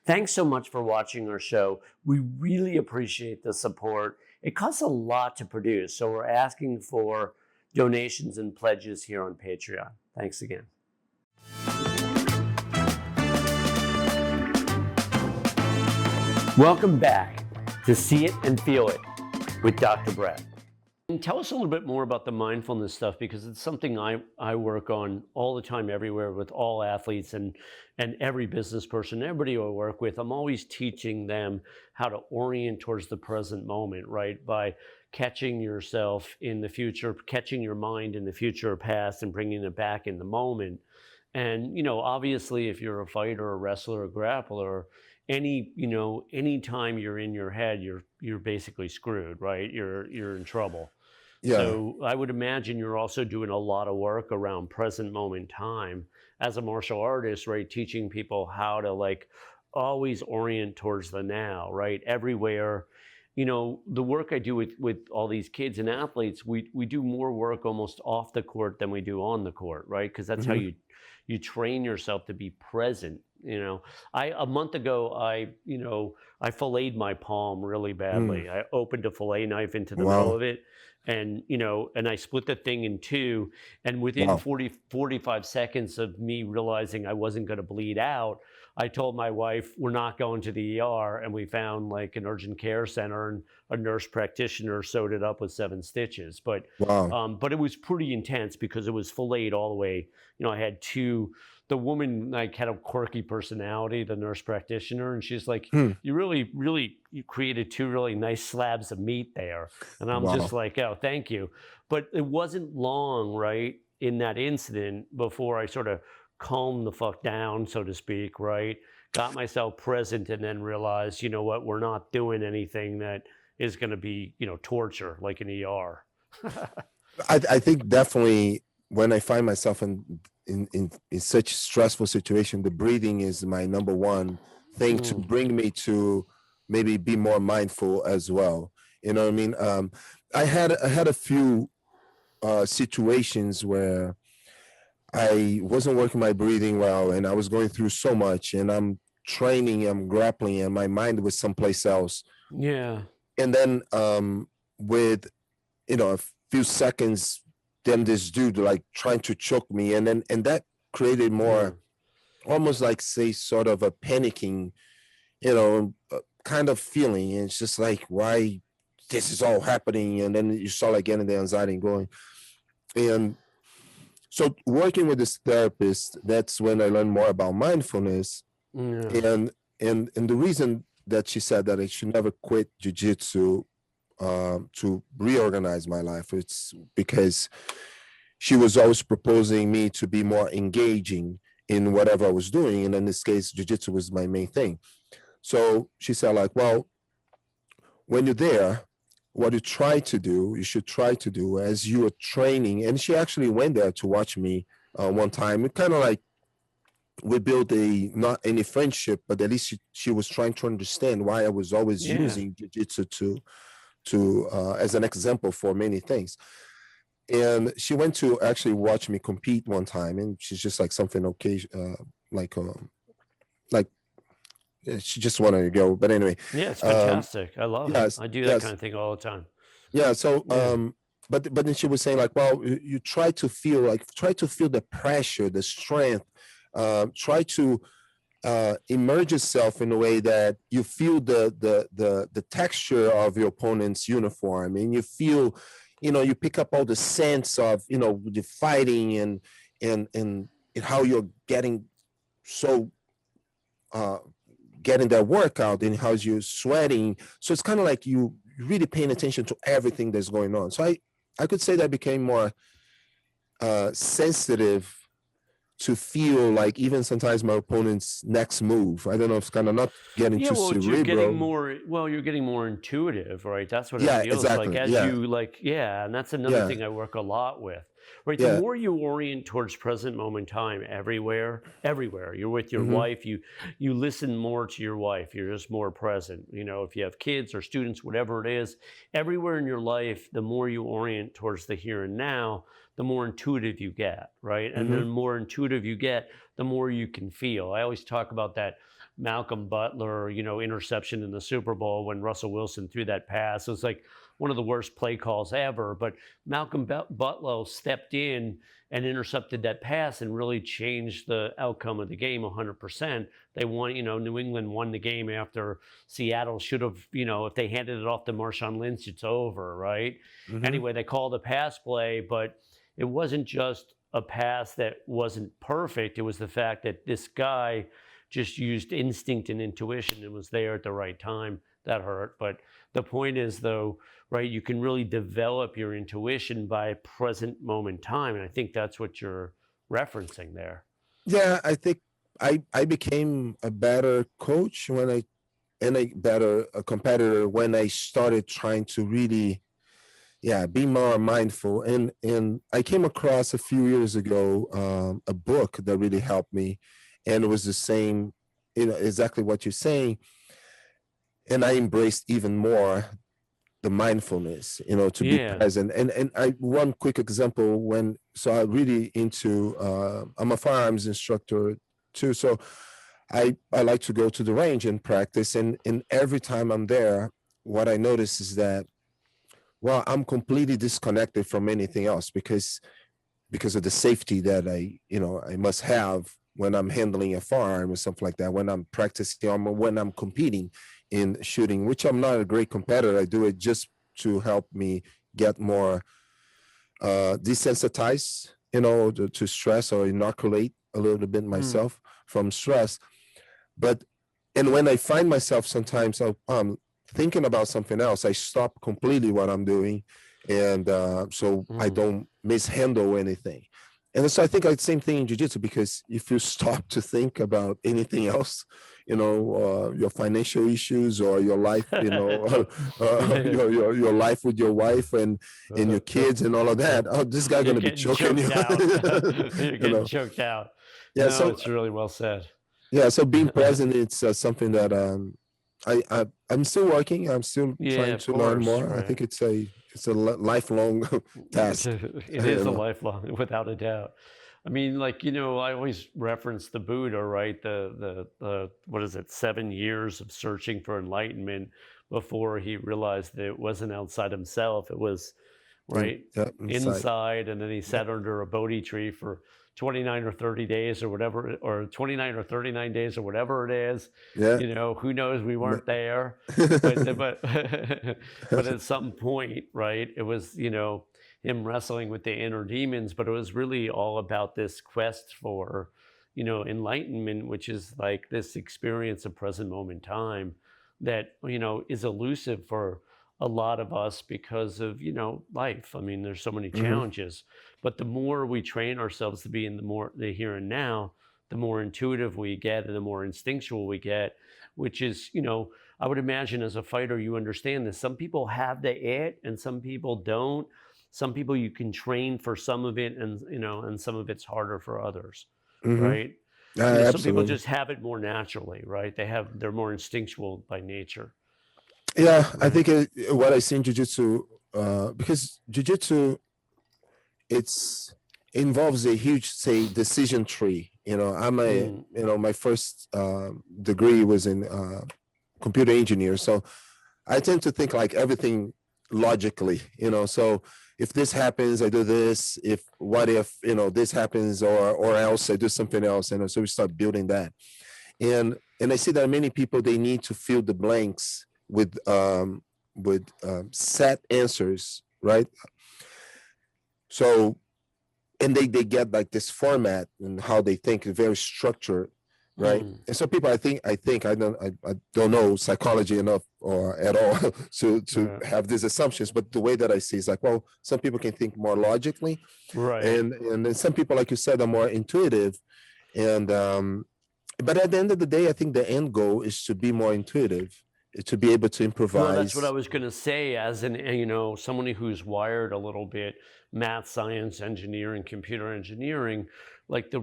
Thanks so much for watching our show. We really appreciate the support. It costs a lot to produce, so we're asking for donations and pledges here on Patreon. Thanks again. Welcome back to See It and Feel It with Dr. Brett. And tell us a little bit more about the mindfulness stuff, because it's something I work on all the time, everywhere, with all athletes and every business person, everybody I work with. I'm always teaching them how to orient towards the present moment, right? By catching yourself in the future, catching your mind in the future or past and bringing it back in the moment. And, obviously if you're a fighter, a wrestler, a grappler, any time you're in your head, you're basically screwed, right? You're in trouble. Yeah. So I would imagine you're also doing a lot of work around present moment time as a martial artist, right? Teaching people how to always orient towards the now, right? Everywhere. The work I do with all these kids and athletes, we do more work almost off the court than we do on the court, right? Because that's how you train yourself to be present. A month ago, I filleted my palm really badly. I opened a fillet knife into the middle of it, and I split the thing in two. And within 45 seconds of me realizing I wasn't going to bleed out, I told my wife, we're not going to the ER. And we found an urgent care center, and a nurse practitioner sewed it up with 7 stitches. But it was pretty intense because it was filleted all the way. I had the woman had a quirky personality, the nurse practitioner, and she's like, you created 2 really nice slabs of meat there. And I'm just like, oh, thank you. But it wasn't long, right, in that incident before I sort of calmed the fuck down, so to speak, right? Got myself present, and then realized, you know what, we're not doing anything that is going to be, torture like an ER. I think definitely when I find myself in such stressful situation, the breathing is my number one thing to bring me to maybe be more mindful as well. You know what I mean? I had a few situations where I wasn't working my breathing well, and I was going through so much, and I'm training, I'm grappling, and my mind was someplace else. Yeah. And then with a few seconds, then this dude trying to choke me, and that created more almost say sort of a panicking kind of feeling. And it's just like, why this is all happening? And then you saw getting the anxiety going. And so working with this therapist, that's when I learned more about mindfulness. And the reason that she said that I should never quit jiu-jitsu to reorganize my life, it's because she was always proposing me to be more engaging in whatever I was doing. And in this case, jiu-jitsu was my main thing. So she said well, when you're there, what you should try to do as you are training. And she actually went there to watch me one time. It kind of we built not any friendship, but at least she was trying to understand why I was always using jiu-jitsu to as an example for many things. And she went to actually watch me compete one time, and she's just something she just wanted to go. But anyway, it's fantastic. I love it. I do that kind of thing all the time. Yeah. So but then she was saying well, you try to feel the pressure, the strength, try to immerse yourself in a way that you feel the texture of your opponent's uniform, and you feel you pick up all the sense of the fighting and how you're getting getting that workout, and how you're sweating. So it's kind of you really paying attention to everything that's going on. So I could say that I became more sensitive to feel even sometimes my opponent's next move. I don't know, it's kind of not getting too cerebral. You're getting more intuitive, right? That's what it feels like as you and that's another thing I work a lot with. Right. The more you orient towards present moment time everywhere, you're with your wife, you listen more to your wife, you're just more present. If you have kids or students, whatever it is, everywhere in your life, the more you orient towards the here and now, the more intuitive you get, right? And the more intuitive you get, the more you can feel. I always talk about that Malcolm Butler, interception in the Super Bowl when Russell Wilson threw that pass. It was like one of the worst play calls ever. But Malcolm Butler stepped in and intercepted that pass and really changed the outcome of the game 100%. They won, New England won the game after Seattle should have, if they handed it off to Marshawn Lynch, it's over, right? Hmm. Anyway, they called a pass play, but it wasn't just a pass that wasn't perfect. It was the fact that this guy just used instinct and intuition and was there at the right time. That hurt. But the point is, though, right, you can really develop your intuition by present moment time. And I think that's what you're referencing there. Yeah, I think I became a better coach when I and a better a competitor when I started trying to really, yeah, be more mindful. And I came across a few years ago a book that really helped me, and it was the same, exactly what you're saying. And I embraced even more the mindfulness, to be Yeah. present. And I one quick example, when so I really into I'm a firearms instructor too. So I like to go to the range and practice. And every time I'm there, what I notice is that, well, I'm completely disconnected from anything else, because of the safety that I must have when I'm handling a firearm or something like that, when I'm practicing or when I'm competing in shooting, which I'm not a great competitor. I do it just to help me get more desensitized, to stress, or inoculate a little bit Mm. myself from stress. But and when I find myself sometimes thinking about something else, I stop completely what I'm doing, and so I Mm. don't mishandle anything. And so I think it's the same thing in jiu-jitsu, because if you stop to think about anything else, your financial issues, or your life, your life with your wife and your kids and all of that, oh, this guy You're gonna be getting choking you. choked out. You're you getting know choked out. yeah. No, So it's really well said. yeah, so being present, it's something that I'm still working. I'm still Yeah, trying of to learn course, more. I right. think it's a lifelong task. It you is a know. lifelong, without a doubt. I mean, like, I always reference the Buddha, right? The what is it, 7 years of searching for enlightenment before he realized that it wasn't outside himself. It was right Yeah, inside. inside. And then he Yeah, sat under a Bodhi tree for 29 or 30 days or whatever, or 29 or 39 days or whatever it is. yeah. Who knows? We Ma- weren't there. But but at some point, right, it was, him wrestling with the inner demons, but it was really all about this quest for, enlightenment, which is like this experience of present moment time that, is elusive for a lot of us because of, life. I mean, there's so many hmm. challenges, but the more we train ourselves to be in the here and now, the more intuitive we get and the more instinctual we get, which is, I would imagine as a fighter, you understand this. Some people have the it and some people don't. Some people you can train for some of it, and some of it's harder for others, Hmm. right? Some people Absolutely. just have it more naturally, right? They're more instinctual by nature, Yeah, I right? think what I see in jiu-jitsu, because jiu-jitsu, it's involves a huge, say, decision tree. I'm a Mm, my first degree was in computer engineer, so I tend to think like everything logically. So if this happens, I do this. If what if this happens, or else I do something else. So we start building that. And I see that many people, they need to fill the blanks with set answers, right? So, and they get like this format and how they think is very structured, right? mm, And so people, I think I don't know psychology enough or at all to right, have these assumptions, but the way that I see is like, well, some people can think more logically, right. and then some people, like you said, are more intuitive. And but at the end of the day, I think the end goal is to be more intuitive, to be able to Well, that's what I improvise. was going to say. As an, someone who's wired a little bit, math, science, engineering, computer engineering, like the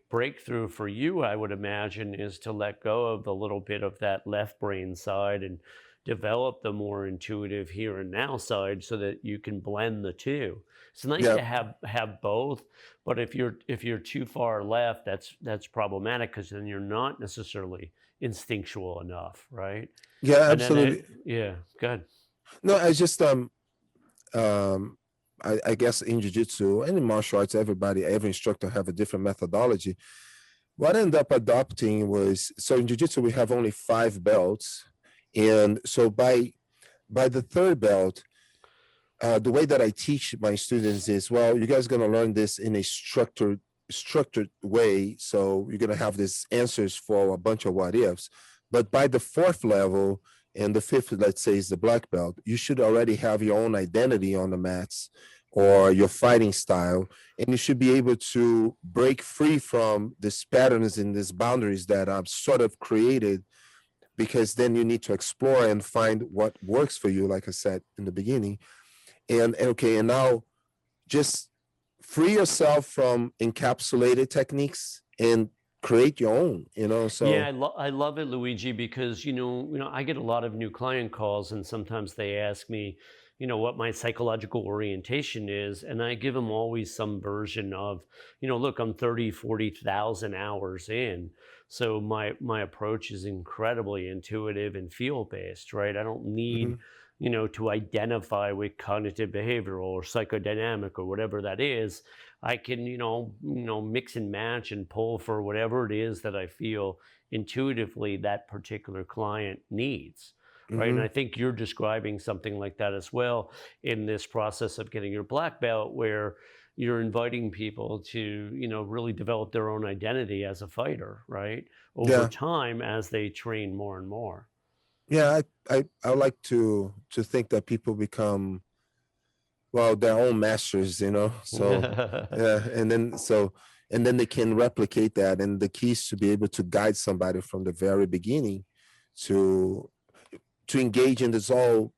breakthrough for you, I would imagine, is to let go of the little bit of that left brain side and develop the more intuitive here and now side, so that you can blend the two. It's nice Yeah. to have both, but if you're too far left, that's problematic, because then you're not necessarily instinctual enough, right? Yeah, And then absolutely. yeah, good. No, I just um I guess in jiu-jitsu and in martial arts, every instructor have a different methodology. What I ended up adopting was, so in jiu-jitsu we have only 5 belts, and so by the third belt, the way that I teach my students is, well, you guys are going to learn this in a structured way. So you're going to have these answers for a bunch of what ifs. But by the fourth level and the fifth, let's say, is the black belt, you should already have your own identity on the mats or your fighting style. And you should be able to break free from these patterns and these boundaries that I've sort of created, because then you need to explore and find what works for you, like I said in the beginning. And okay, and now just free yourself from encapsulated techniques and create your own, Yeah, so I love it, Luigi, because I get a lot of new client calls, and sometimes they ask me, what my psychological orientation is, and I give them always some version of, look, I'm 30, 40,000 hours in, so my approach is incredibly intuitive and feel based, right? I don't need, mhm, to identify with cognitive behavioral or psychodynamic or whatever that is. I can, mix and match and pull for whatever it is that I feel intuitively that particular client needs. Right. And I mhm. think you're describing something like that as well in this process of getting your black belt, where you're inviting people to, really develop their own identity as a fighter, right? Over Yeah, time as they train more and more. yeah, I like to think that people become, well, their own masters, so yeah, and then they can replicate that, and the key is to be able to guide somebody from the very beginning to engage in this all,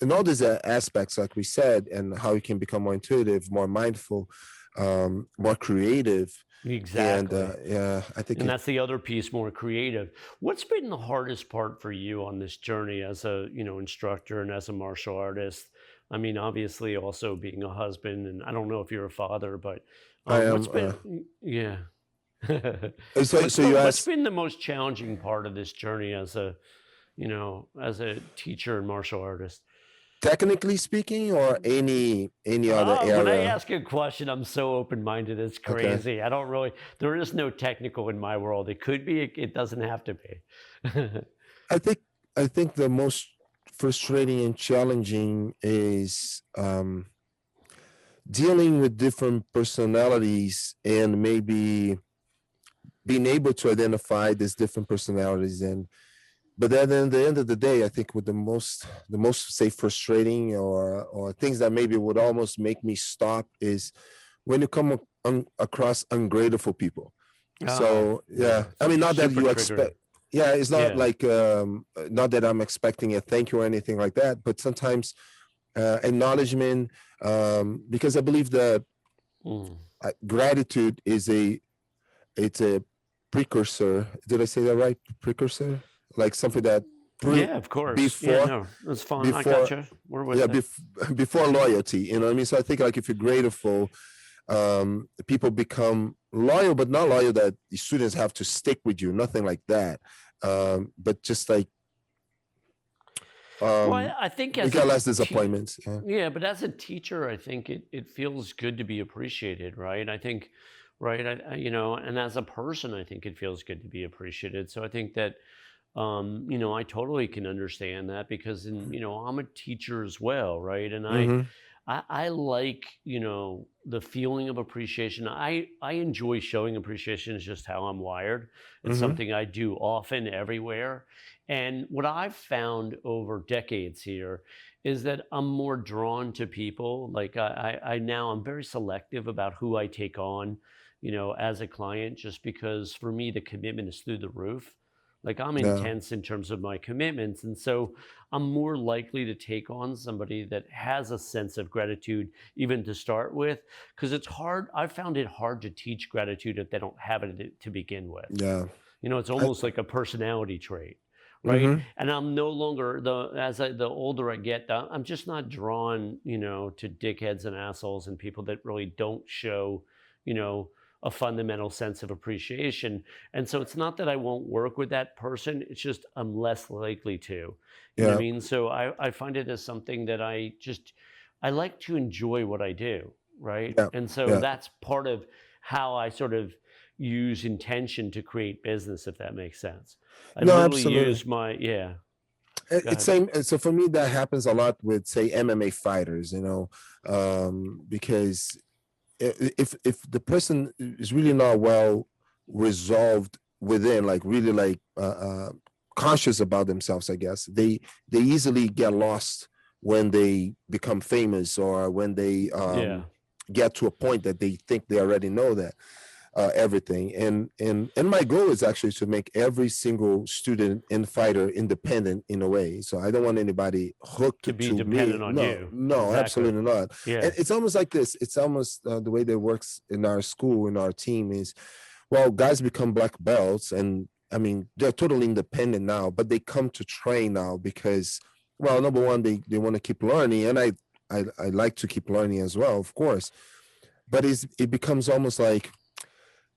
and all these aspects, like we said, and how you can become more intuitive, more mindful, more creative. And Exactly. yeah, I think And it that's the other piece, more creative. What's been the hardest part for you on this journey as a, instructor and as a martial artist? I mean, obviously also being a husband, and I don't know if you're a father, but I what's am been, yeah. so you What's asked, been the most challenging part of this journey as a, as a teacher and martial artist? technically speaking, or any other When I area? ask a question, I'm so open-minded, it's Okay. crazy. I don't really, there is no technical in my world. It could be, it doesn't have to be. I think I think the most frustrating and challenging is dealing with different personalities, and maybe being able to identify these different personalities. And but then at the end of the day, I think with the most say frustrating, or things that maybe would almost make me stop, is when you come across ungrateful people. Ah, So yeah, yeah, I mean, not that super you triggering. expect, yeah, it's not Yeah. like not that I'm expecting a thank you or anything like that, but sometimes acknowledgement, because I believe that Mm. gratitude is a precursor. Did I say that right? Precursor, like something that pre Yeah, of course. Yeah, before no, that's fine. I got before you. We're yeah, with it. before loyalty. You know what I mean? So I think, like, if you're grateful, people become loyal, but not loyal that the students have to stick with you. Nothing like that. But just like, Well, um, I think we as a got less te- disappointments. Yeah. yeah, but as a teacher, I think it feels good to be appreciated, right? I think, right, and as a person, I think it feels good to be appreciated. So I think that, I totally can understand that because, I'm a teacher as well, right? And Mm-hmm. I like, the feeling of appreciation. I enjoy showing appreciation. It's just how I'm wired. It's Mm-hmm. something I do often everywhere. And what I've found over decades here is that I'm more drawn to people. Like I now I'm very selective about who I take on, as a client, just because for me the commitment is through the roof. Like I'm Yeah. intense in terms of my commitments. And so I'm more likely to take on somebody that has a sense of gratitude, even to start with, because it's hard. I found it hard to teach gratitude if they don't have it to begin with. Yeah. It's I, almost like a personality trait, right? mm-hmm. And I'm no longer the older I get, I'm just not drawn, to dickheads and assholes and people that really don't show, you know, a fundamental sense of appreciation. And so it's not that I won't work with that person, it's just I'm less likely to. You know what I Yeah. mean? So I find it as something that I like to enjoy what I do, right? Yeah. And so Yeah. that's part of how I sort of use intention to create business, if that makes sense. I No, literally absolutely. use my, yeah, go It's ahead. same. So for me, that happens a lot with, say, MMA fighters. Because if the person is really not well resolved within, like really like conscious about themselves, I guess they easily get lost when they become famous, or when they Yeah. get to a point that they think they already know that everything. And my goal is actually to make every single student and fighter independent in a way. So I don't want anybody hooked To be to me. dependent on No, you. no, Exactly. absolutely not. And Yeah. it's almost like this. It's almost the way that it works in our school, in our team, is, well, guys become black belts, and I mean they're totally independent now, but they come to train now because, well, number one, they want to keep learning, and I like to keep learning as well, of course. But it becomes almost like,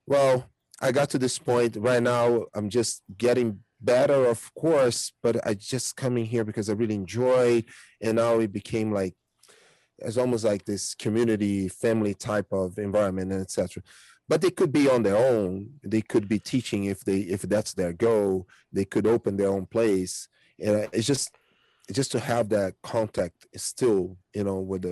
well, I got to this point right now. I'm just getting better, of course, but I just coming here because I really enjoy. And now it became like, it's almost like this community, family type of environment, and etc. But they could be on their own. They could be teaching if that's their goal. They could open their own place. And it's just to have that contact still, with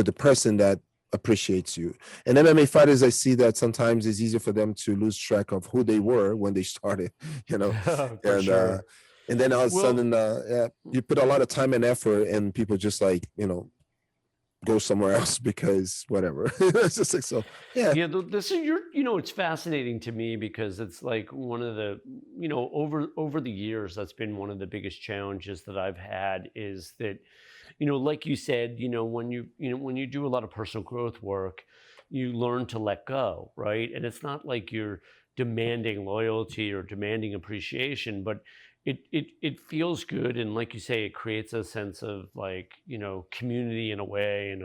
the person that appreciates you. And MMA fighters, I see that sometimes it's easier for them to lose track of who they were when they started, you know, For and sure. then all of a Well, sudden, yeah, you put a lot of time and effort, and people just like, go somewhere else because whatever. It's just like, so, yeah. yeah, this is it's fascinating to me because it's like one of the, over the years, that's been one of the biggest challenges that I've had is that, like you said, when you do a lot of personal growth work, you learn to let go, right? And it's not like you're demanding loyalty or demanding appreciation, but it feels good, and like you say, it creates a sense of like, community in a way,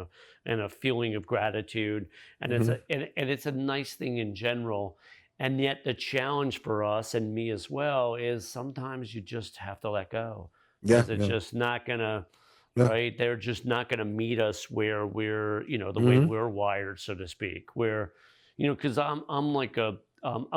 and a feeling of gratitude, and Mhm. it's a nice thing in general. And yet the challenge for us, and me as well, is sometimes you just have to let go Yeah, because it's yeah, just not gonna, yeah. right? They're just not gonna meet us where we're, the way Hmm. we're wired, so to speak. Where, because I'm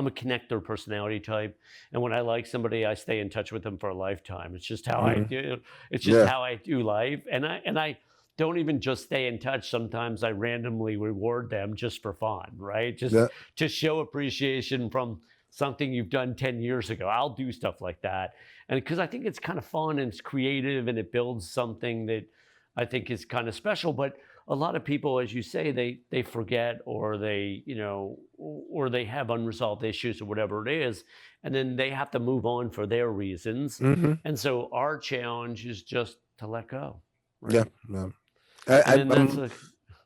a connector personality type, and when I like somebody, I stay in touch with them for a lifetime. It's just how I Hmm. do. It's just Yeah, how I do life, and I don't even just stay in touch. Sometimes I randomly reward them just for fun, right? Just yeah, to show appreciation from something you've done 10 years ago. I'll do stuff like that. And because I think it's kind of fun and it's creative and it builds something that I think is kind of special. But a lot of people, as you say, they forget, or they, or they have unresolved issues or whatever it is, and then they have to move on for their reasons. hmm, And so our challenge is just to let go, yeah, right? yeah. And then that's I'm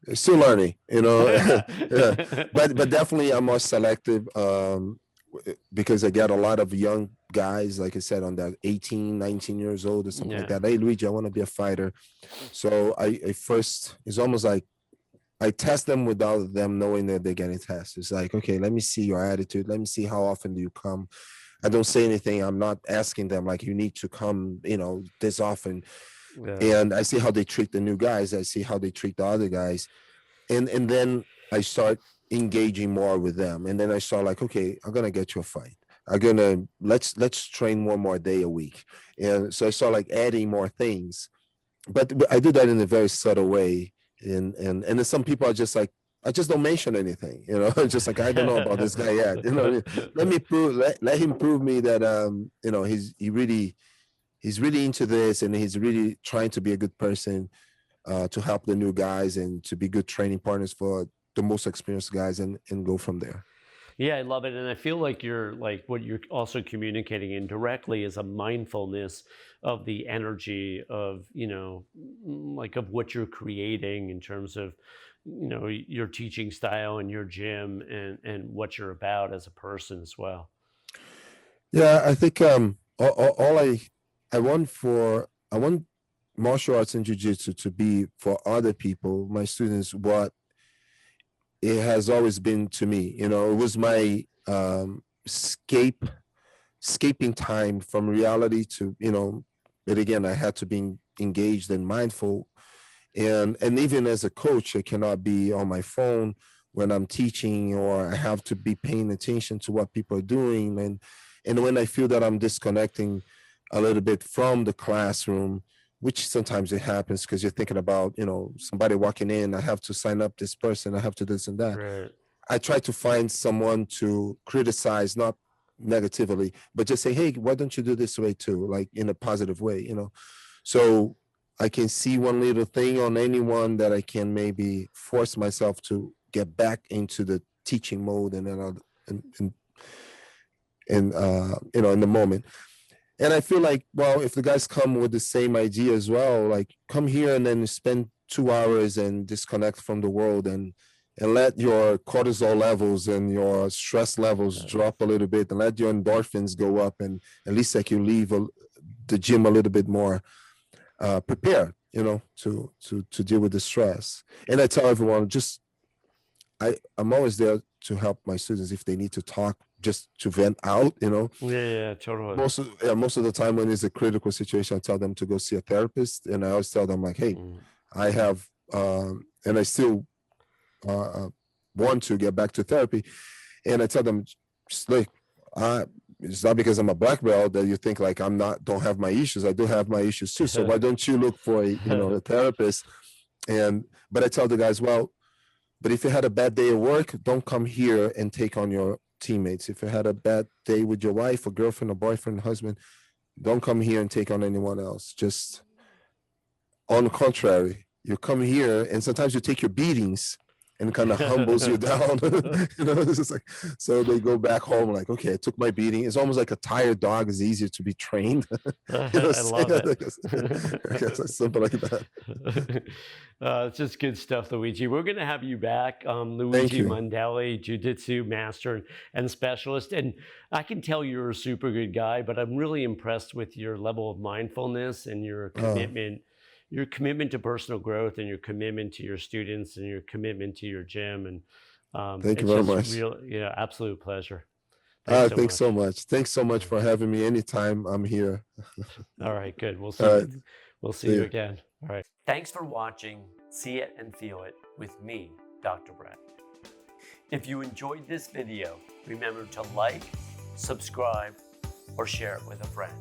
a still learning, yeah. yeah. But definitely I'm more selective, because I get a lot of young guys, like I said, on that 18, 19 years old or something like Yeah. that. Hey, Luigi, I want to be a fighter. So I first, it's almost like I test them without them knowing that they're getting tested. It's like, okay, let me see your attitude. Let me see how often do you come. I don't say anything. I'm not asking them like you need to come, this often. Yeah. And I see how they treat the new guys. I see how they treat the other guys, and then I start engaging more with them. And then I start like, okay, I'm gonna get you a fight. I'm gonna let's train one more day a week. And so I start like adding more things. But I do that in a very subtle way. And then some people are just like, I just don't mention anything, just like I don't know about this guy yet. Let me prove let him prove me that he's really into this, and he's really trying to be a good person, to help the new guys and to be good training partners for the most experienced guys, and go from there. Yeah, I love it. And I feel like what you're also communicating indirectly is a mindfulness of the energy of, like of what you're creating in terms of, your teaching style and your gym, and what you're about as a person as well. Yeah, I think all I want martial arts and jiu-jitsu to be for other people, my students, what it has always been to me. You know, it was my escaping time from reality to, you know, but again, I had to be engaged and mindful. And even as a coach, I cannot be on my phone when I'm teaching, or I have to be paying attention to what people are doing. And when I feel that I'm disconnecting a little bit from the classroom, which sometimes it happens because you're thinking about, you know, somebody walking in, I have to sign up this person, I have to this and that. Right. I try to find someone to criticize, not negatively, but just say, hey, why don't you do this way too? Like in a positive way, you know? So I can see one little thing on anyone that I can maybe force myself to get back into the teaching mode, and then you know, in the moment. And I feel like, well, if the guys come with the same idea as well, like come here and then spend 2 hours and disconnect from the world, and let your cortisol levels and your stress levels drop a little bit, and let your endorphins go up, and at least like you leave the gym a little bit more prepared, you know, to deal with the stress. And I tell everyone, just I'm always there to help my students if they need to talk, just to vent out, you know. Yeah, totally. Most of the time when it's a critical situation, I tell them to go see a therapist, and I always tell them like, hey, I have and I still want to get back to therapy, and I tell them, just like, it's not because I'm a black belt that you think like don't have my issues. I do have my issues too. So why don't you look for a therapist? But I tell the guys, well, but if you had a bad day at work, don't come here and take on your teammates. If you had a bad day with your wife or girlfriend or boyfriend, husband, don't come here and take on anyone else. Just on the contrary, you come here and sometimes you take your beatings and kind of humbles you down. You know, it's just like, so they go back home like, okay, I took my beating. It's almost like a tired dog is easier to be trained. You know, I love it. I guess it's something like that. It's just good stuff, Luigi. We're going to have you back, Thank Luigi you. Mondelli, Jiu-Jitsu master and specialist. And I can tell you're a super good guy, but I'm really impressed with your level of mindfulness and your commitment. Your commitment to personal growth, and your commitment to your students, and your commitment to your gym. And Thank you it's very just much. real, absolute pleasure. Thanks so much. Thanks so much for having me. Anytime, I'm here. All right, good. We'll see All you. right. We'll see you again. All right. Thanks for watching See It and Feel It with me, Dr. Brett. If you enjoyed this video, remember to like, subscribe, or share it with a friend.